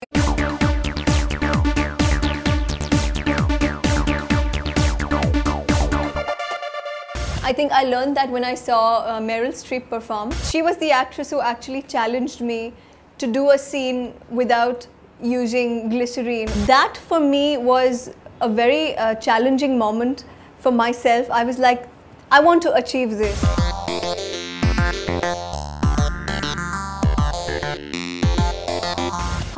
I think I learned that when I saw Meryl Streep perform. She was the actress who actually challenged me to do a scene without using glycerine. That for me was a very challenging moment for myself. I was like, I want to achieve this.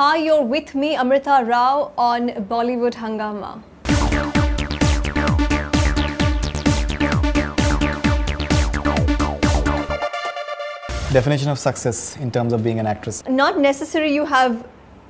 Hi, you're with me, Amrita Rao, on Bollywood Hungama. Definition of success in terms of being an actress? Not necessarily you have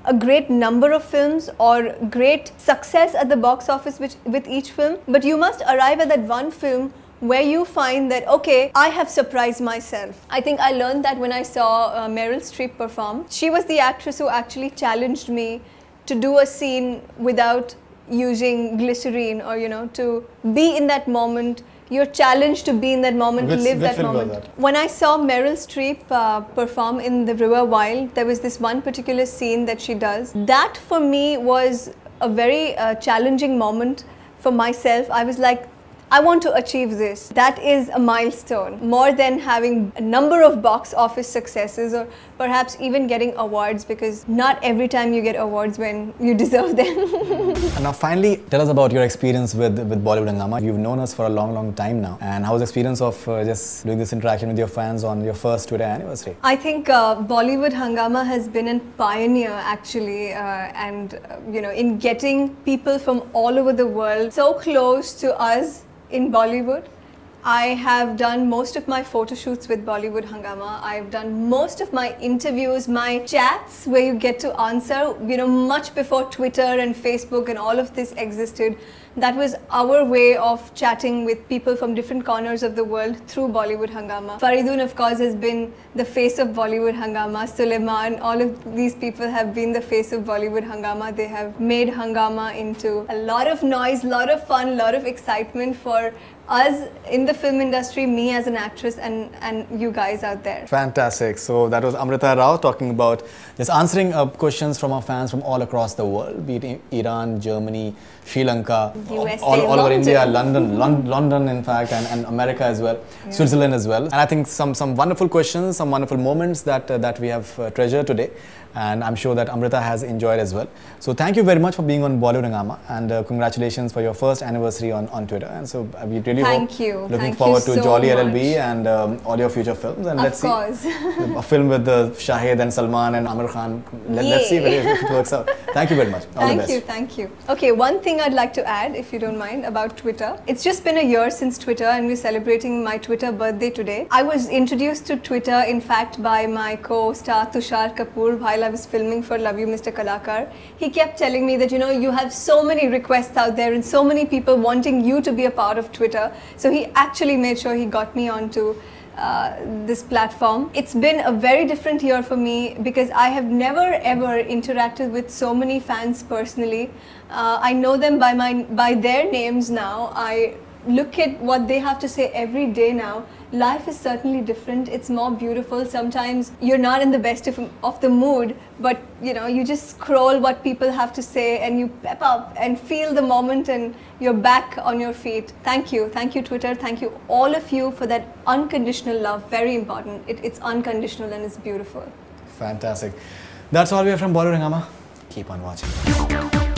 a great number of films or great success at the box office with each film, but you must arrive at that one film where you find that, okay, I have surprised myself. I think I learned that when I saw Meryl Streep perform. She was the actress who actually challenged me to do a scene without using glycerine, or to be in that moment. You're challenged to be in that moment, to live that moment. When I saw Meryl Streep perform in The River Wild, there was this one particular scene that she does. That for me was a very challenging moment for myself. I was like, I want to achieve this. That is a milestone. More than having a number of box office successes or perhaps even getting awards, because not every time you get awards when you deserve them. Now finally, tell us about your experience with Bollywood Hungama. You've known us for a long time now. And how was the experience of just doing this interaction with your fans on your first Twitter anniversary? I think Bollywood Hungama has been a pioneer actually, in getting people from all over the world so close to us in Bollywood. I have done most of my photo shoots with Bollywood Hungama. I've done most of my interviews, my chats where you get to answer, much before Twitter and Facebook and all of this existed. That was our way of chatting with people from different corners of the world through Bollywood Hungama. Faridun, of course, has been the face of Bollywood Hungama. Suleiman, all of these people have been the face of Bollywood Hungama. They have made Hungama into a lot of noise, lot of fun, lot of excitement for us in the film industry, me as an actress, and you guys out there. Fantastic. So that was Amrita Rao talking about just answering questions from our fans from all across the world, be it Iran, Germany, Sri Lanka, USA, all over London. India, London in fact, and America as well, yeah. Switzerland as well. And I think some wonderful questions, some wonderful moments that we have treasured today. And I'm sure that Amrita has enjoyed as well. So thank you very much for being on Bollywood Hungama, and congratulations for your first anniversary on Twitter. And so we really looking forward to Jolly LLB and all your future films. And let's see a film with Shahid and Salman and Amir Khan. Let's see if it works out. Thank you very much. All the best. Thank you. Okay, one thing I'd like to add, if you don't mind, about Twitter. It's just been a year since Twitter, and we're celebrating my Twitter birthday today. I was introduced to Twitter, in fact, by my co-star Tushar Kapoor while I was filming for Love You Mr. Kalakar. He kept telling me that, you have so many requests out there and so many people wanting you to be a part of Twitter. So he actually made sure he got me onto this platform. It's been a very different year for me because I have never ever interacted with so many fans personally. I know them by their names now. I look at what they have to say every day now. Life is certainly different. It's more beautiful. Sometimes you're not in the best of the mood, but you just scroll what people have to say and you pep up and feel the moment and you're back on your feet. Thank you Twitter. Thank you all of you for that unconditional love. Very important. It's unconditional and it's beautiful. Fantastic. That's all we have from Bollywood Hungama. Keep on watching.